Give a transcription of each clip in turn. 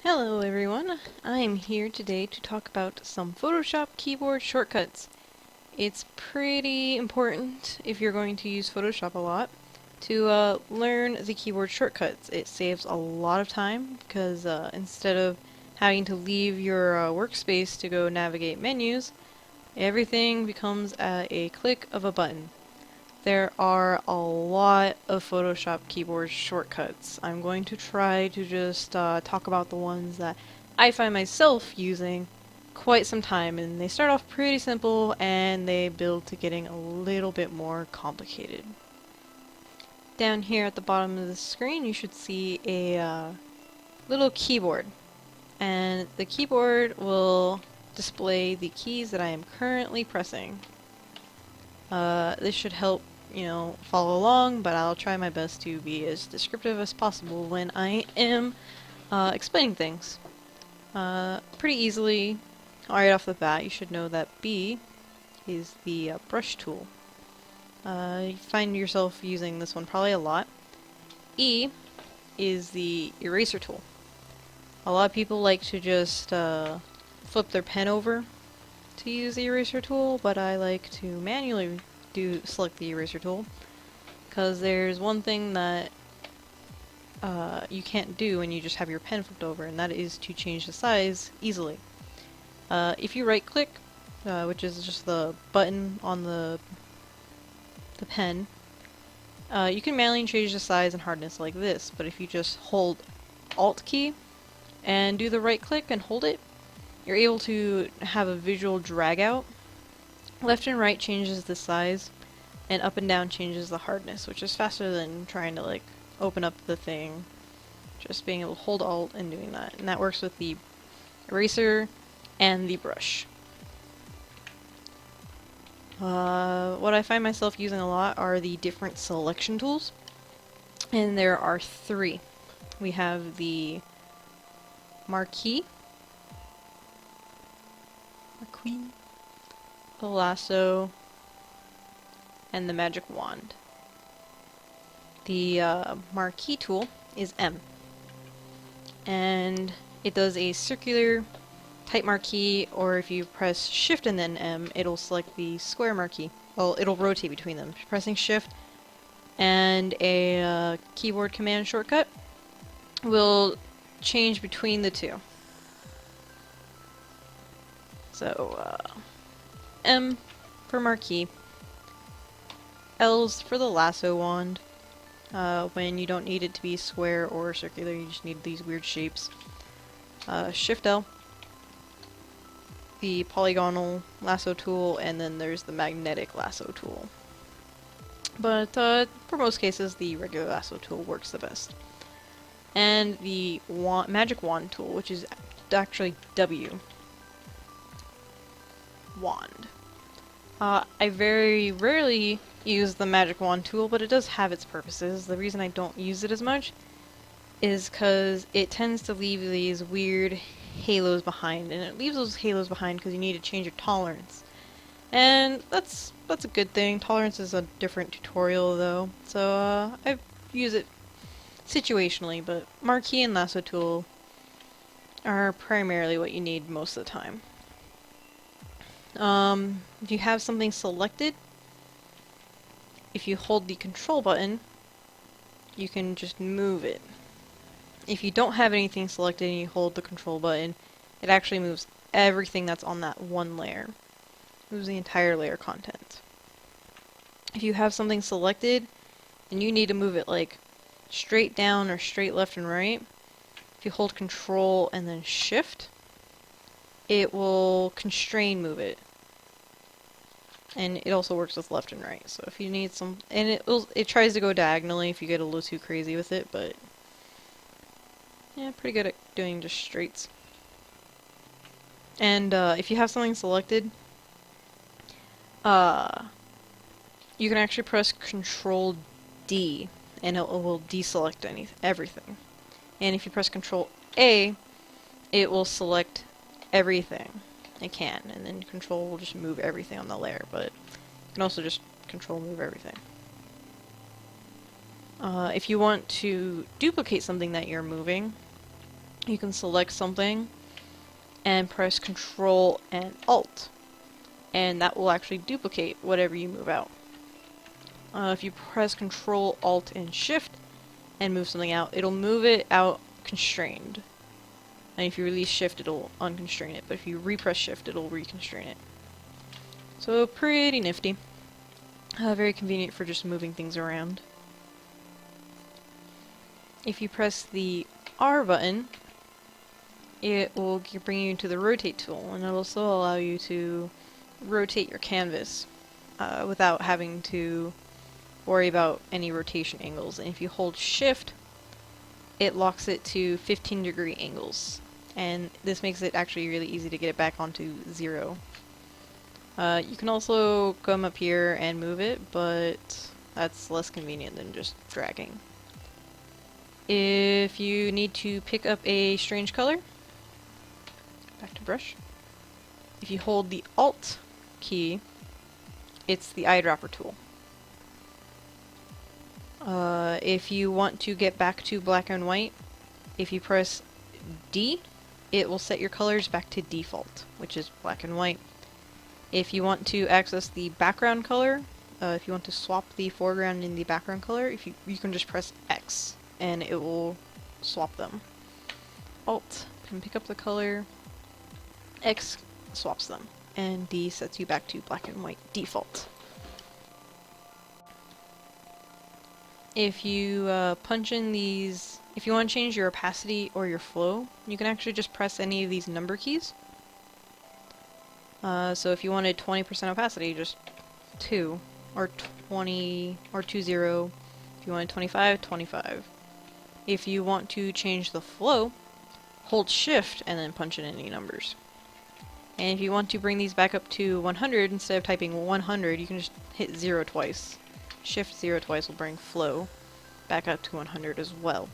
Hello everyone, I'm here today to talk about some Photoshop keyboard shortcuts. It's pretty important if you're going to use Photoshop a lot to learn the keyboard shortcuts. It saves a lot of time because instead of having to leave your workspace to go navigate menus, everything becomes at a click of a button. There are a lot of Photoshop keyboard shortcuts. I'm going to try to just talk about the ones that I find myself using quite some time, and they start off pretty simple and they build to getting a little bit more complicated. Down here at the bottom of the screen you should see a little keyboard, and the keyboard will display the keys that I am currently pressing. This should help, follow along, but I'll try my best to be as descriptive as possible when I am explaining things. Pretty easily, right off the bat, you should know that B is the brush tool. You find yourself using this one probably a lot. E is the eraser tool. A lot of people like to just flip their pen over to use the eraser tool, but I like to manually select the eraser tool, because there's one thing that you can't do when you just have your pen flipped over, and that is to change the size easily. If you right click, which is just the button on the pen, you can manually change the size and hardness like this, but if you just hold Alt key and do the right click and hold it, you're able to have a visual drag out. Left and right changes the size, and up and down changes the hardness, which is faster than trying to open up the thing. Just being able to hold Alt and doing that. And that works with the eraser and the brush. What I find myself using a lot are the different selection tools. And there are three. We have the Marquee, the Lasso, and the magic wand. The Marquee tool is M, and it does a circular type marquee, or if you press shift and then M, it'll select the square marquee. Well, it'll rotate between them. Pressing shift and a keyboard command shortcut will change between the two. So M for marquee, L's for the lasso wand, when you don't need it to be square or circular, you just need these weird shapes. Shift L, the polygonal lasso tool, and then there's the magnetic lasso tool. But for most cases, the regular lasso tool works the best. And the magic wand tool, which is actually W. Wand. I very rarely use the magic wand tool, but it does have its purposes. The reason I don't use it as much is because it tends to leave these weird halos behind, and it leaves those halos behind because you need to change your tolerance. And that's a good thing. Tolerance is a different tutorial though, so I use it situationally, but Marquee and Lasso tool are primarily what you need most of the time. If you have something selected, if you hold the control button, you can just move it. If you don't have anything selected and you hold the control button, it actually moves everything that's on that one layer. It moves the entire layer content. If you have something selected and you need to move it straight down or straight left and right, if you hold control and then shift, it will constrain move it. And it also works with left and right. So if you need some, and it tries to go diagonally if you get a little too crazy with it, but yeah, pretty good at doing just straights. And if you have something selected, you can actually press Control D, and it will deselect everything. And if you press Control A, it will select everything it can, and then Control will just move everything on the layer, but you can also just Control move everything. If you want to duplicate something that you're moving, you can select something and press Control and Alt, and that will actually duplicate whatever you move out. If you press Control, Alt, and Shift and move something out, it'll move it out constrained. And if you release Shift, it'll unconstrain it, but if you repress Shift, it'll reconstrain it. So pretty nifty. Very convenient for just moving things around. If you press the R button, it will bring you to the Rotate tool, and it'll also allow you to rotate your canvas without having to worry about any rotation angles. And if you hold Shift, it locks it to 15-degree angles, and this makes it actually really easy to get it back onto 0. You can also come up here and move it, but that's less convenient than just dragging. If you need to pick up a strange color, back to brush. If you hold the Alt key, it's the eyedropper tool. If you want to get back to black and white, if you press D, it will set your colors back to default, which is black and white. If you want to access the background color, if you want to swap the foreground and the background color, you can just press X, and it will swap them. Alt can pick up the color, X swaps them, and D sets you back to black and white default. If you punch in these, if you want to change your opacity or your flow, you can actually just press any of these number keys. So if you wanted 20% opacity, just 2, or 20, or 20. If you wanted 25, 25. If you want to change the flow, hold Shift and then punch in any numbers. And if you want to bring these back up to 100, instead of typing 100, you can just hit 0 twice. Shift 0 twice will bring flow back up to 100 as well.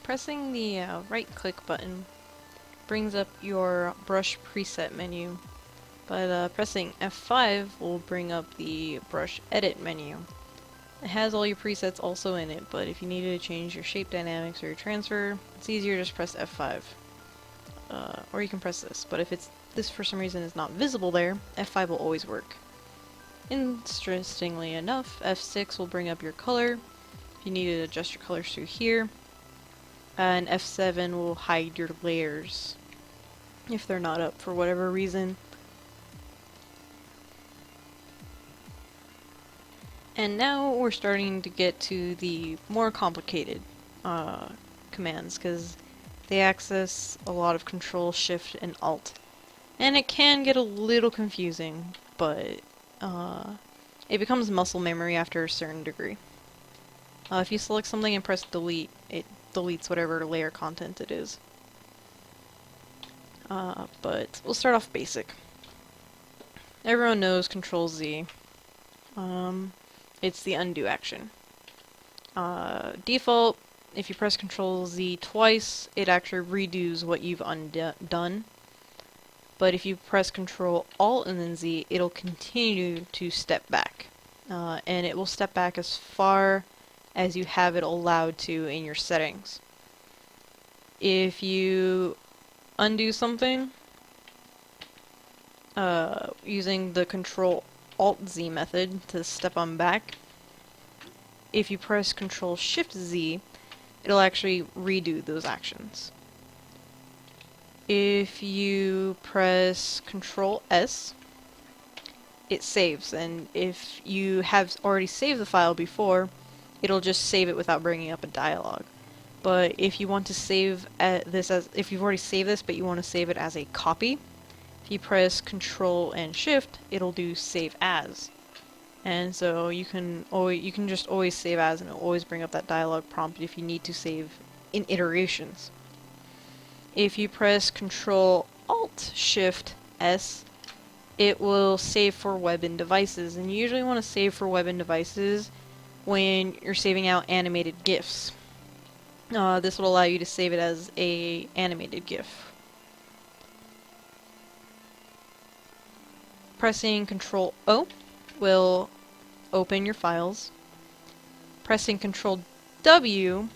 Pressing the right-click button brings up your brush preset menu, but pressing F5 will bring up the brush edit menu. It has all your presets also in it, but if you needed to change your shape dynamics or your transfer, it's easier to just press F5. Or you can press this, but if this for some reason is not visible there, F5 will always work. Interestingly enough, F6 will bring up your color. If you need to adjust your colors through here. And F7 will hide your layers if they're not up for whatever reason. And now we're starting to get to the more complicated commands, because they access a lot of Control, Shift, and Alt. And it can get a little confusing, but it becomes muscle memory after a certain degree. If you select something and press Delete, it deletes whatever layer content it is. But we'll start off basic. Everyone knows Control Z. It's the undo action. Default, if you press Control Z twice, it actually redos what you've undone. But if you press Control Alt and then Z, it'll continue to step back. And it will step back as far as you have it allowed to in your settings. If you undo something using the Control Alt Z method to step on back, if you press Control Shift Z, it'll actually redo those actions. If you press Control S, it saves, and if you have already saved the file before, it'll just save it without bringing up a dialog. But if you want to save this as, if you've already saved this but you want to save it as a copy, if you press Control and Shift, it'll do Save As. And so you can just always save as, and it'll always bring up that dialog prompt if you need to save in iterations. If you press Control Alt Shift S, it will save for web and devices, and you usually want to save for web and devices when you're saving out animated GIFs. This will allow you to save it as a animated GIF. Pressing Control O will open your files. Pressing Control W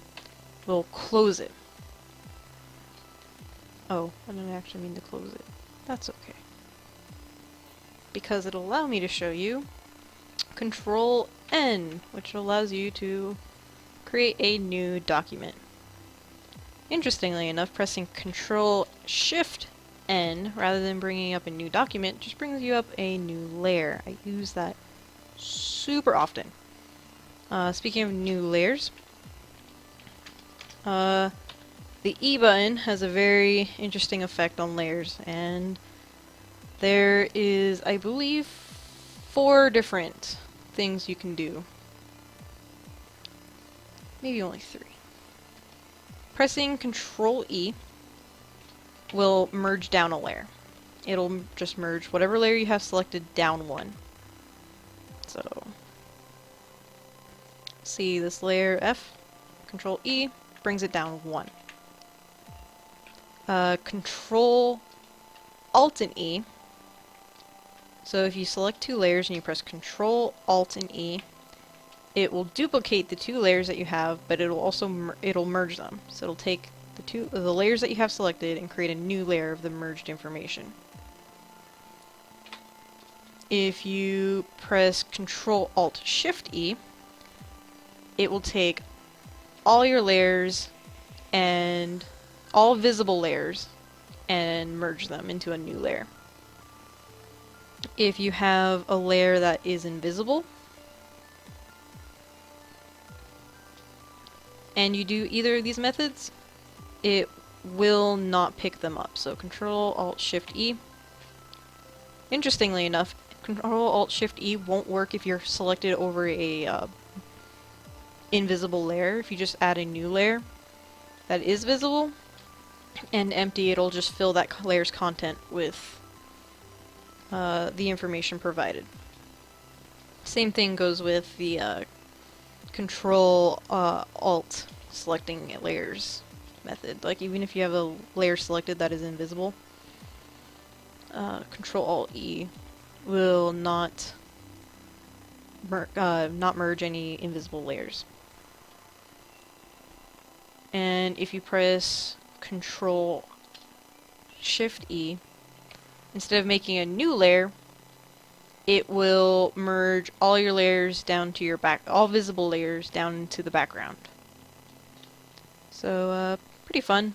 will close it. Oh, I didn't actually mean to close it. That's okay. Because it'll allow me to show you Control N, which allows you to create a new document. Interestingly enough, pressing Control Shift N rather than bringing up a new document just brings you up a new layer. I use that super often. Speaking of new layers, the E button has a very interesting effect on layers, and there is, I believe, 4 different things you can do. Maybe only 3. Pressing Control E will merge down a layer. It'll just merge whatever layer you have selected down one. So, see this layer F, Control E brings it down 1. Control Alt and E. So if you select 2 layers and you press Control Alt and E, it will duplicate the 2 layers that you have, but it'll also it'll merge them. So it'll take the layers that you have selected and create a new layer of the merged information. If you press Control Alt Shift E, it will take all your layers and all visible layers and merge them into a new layer. If you have a layer that is invisible, and you do either of these methods, it will not pick them up. So Control Alt Shift E. Interestingly enough, Control Alt Shift E won't work if you're selected over a invisible layer. If you just add a new layer that is visible and empty, it'll just fill that layer's content with the information provided. Same thing goes with the Control Alt selecting layers method. Like, even if you have a layer selected that is invisible, Control Alt E will not merge any invisible layers. And if you press Control Shift E, instead of making a new layer, it will merge all your layers down to your all visible layers down into the background. So, pretty fun.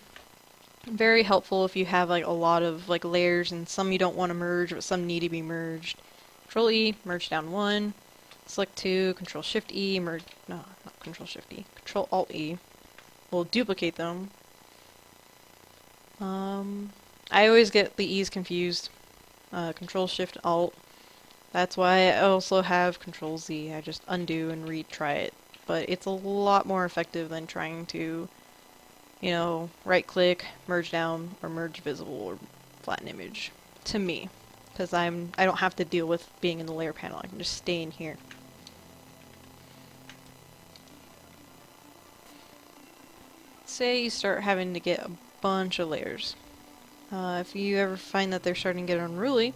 Very helpful if you have like a lot of like layers and some you don't want to merge, but some need to be merged. Control E, merge down 1. Select 2, Control Shift E, merge. No, not Control Shift E. Control Alt E. Will duplicate them. I always get the E's confused. Control Shift Alt. That's why I also have Control Z. I just undo and retry it. But it's a lot more effective than trying to, you know, right click, merge down, or merge visible, or flatten image. To me. Because I don't have to deal with being in the layer panel. I can just stay in here. Say you start having to get a bunch of layers. If you ever find that they're starting to get unruly,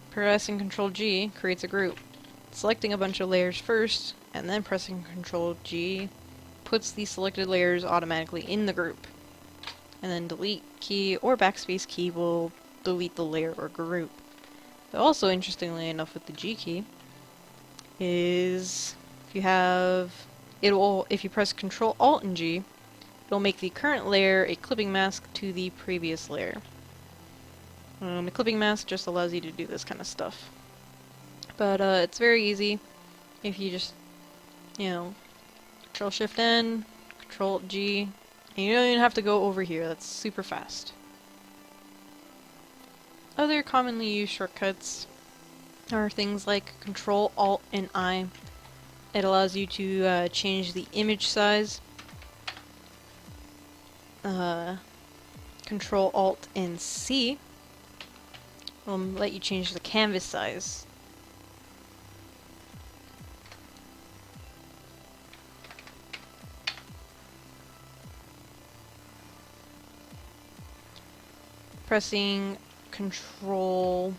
pressing Control G creates a group. Selecting a bunch of layers first, and then pressing Control G puts the selected layers automatically in the group. And then delete key or backspace key will delete the layer or group. But also, interestingly enough, with the G key, is if you press Control Alt and G, it'll make the current layer a clipping mask to the previous layer. The clipping mask just allows you to do this kind of stuff. But it's very easy if you just, you know, Control Shift N, Control G, and you don't even have to go over here. That's super fast. Other commonly used shortcuts are things like Control Alt and I. It allows you to change the image size. Control Alt and C will let you change the canvas size. Pressing Control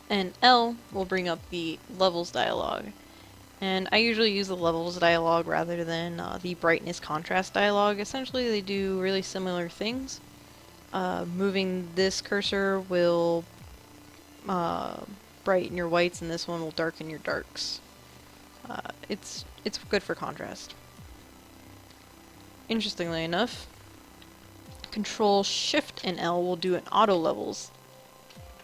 and L will bring up the levels dialog. And I usually use the levels dialog rather than the brightness contrast dialog. Essentially, they do really similar things. Moving this cursor will brighten your whites, and this one will darken your darks. It's good for contrast. Interestingly enough, Control Shift and L will do an auto levels,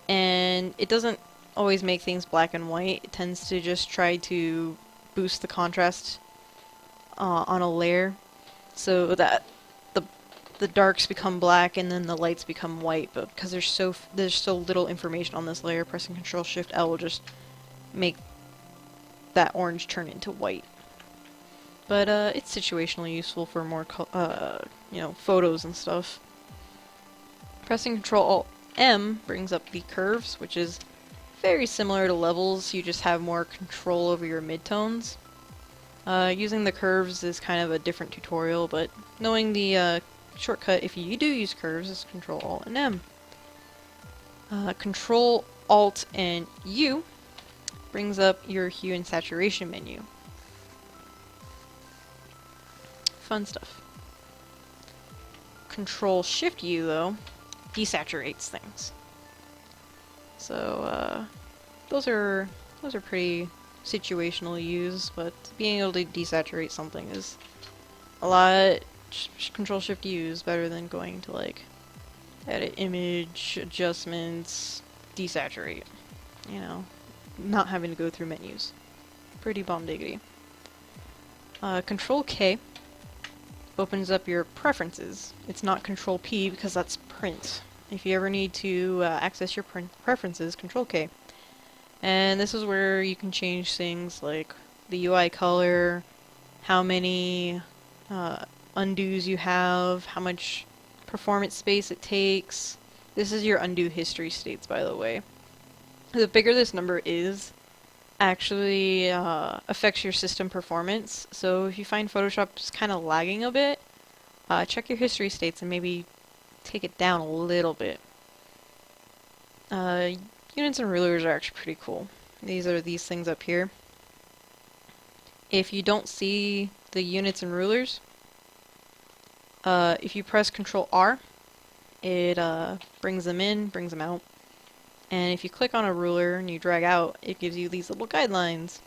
and it doesn't always make things black and white. It tends to just try to boost the contrast on a layer so that the darks become black and then the lights become white. But because there's so little information on this layer, pressing Control Shift L will just make that orange turn into white. But it's situationally useful for more photos and stuff. Pressing Control Alt M brings up the curves, which is very similar to levels. You just have more control over your midtones. Using the curves is kind of a different tutorial, but knowing the shortcut if you do use curves is Control Alt and M. Control Alt and U brings up your hue and saturation menu. Fun stuff. Control Shift U though desaturates things. So those are pretty situational use, but being able to desaturate something is a lot. Control Shift U is better than going to like edit image, adjustments, desaturate. You know, not having to go through menus. Pretty bomb diggity. Control K opens up your preferences. It's not Control P because that's print. If you ever need to access your preferences, Control K. And this is where you can change things like the UI color, how many undos you have, how much performance space it takes. This is your undo history states, by the way. The bigger this number is, actually affects your system performance. So if you find Photoshop's kind of lagging a bit, check your history states and maybe take it down a little bit. Units and rulers are actually pretty cool. These are these things up here. If you don't see the units and rulers, if you press Control R, it brings them in, brings them out. And if you click on a ruler and you drag out, it gives you these little guidelines.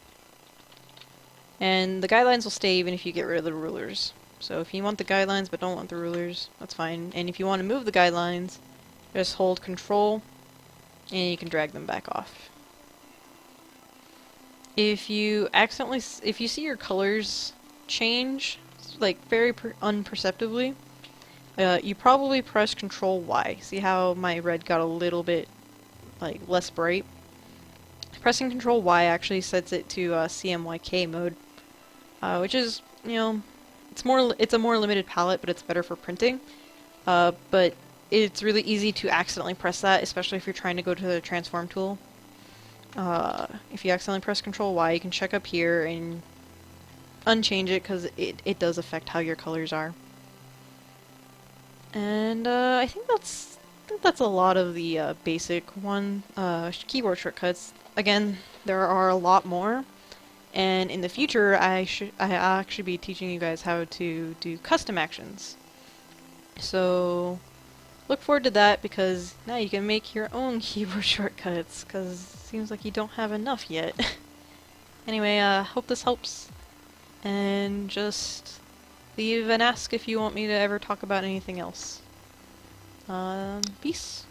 And the guidelines will stay even if you get rid of the rulers. So if you want the guidelines but don't want the rulers, that's fine. And if you want to move the guidelines, just hold Control and you can drag them back off. If you see your colors change, like very unperceptibly, you probably press Control Y. See how my red got a little bit like less bright? Pressing Control Y actually sets it to CMYK mode, which is, you know, it's a more limited palette, but it's better for printing. But it's really easy to accidentally press that, especially if you're trying to go to the transform tool. If you accidentally press Control Y, you can check up here and unchange it because it does affect how your colors are. And I think that's a lot of the basic keyboard shortcuts. Again, there are a lot more, and in the future I'll actually be teaching you guys how to do custom actions. So look forward to that, because now you can make your own keyboard shortcuts, because it seems like you don't have enough yet. Anyway, hope this helps, and just leave and ask if you want me to ever talk about anything else. Peace.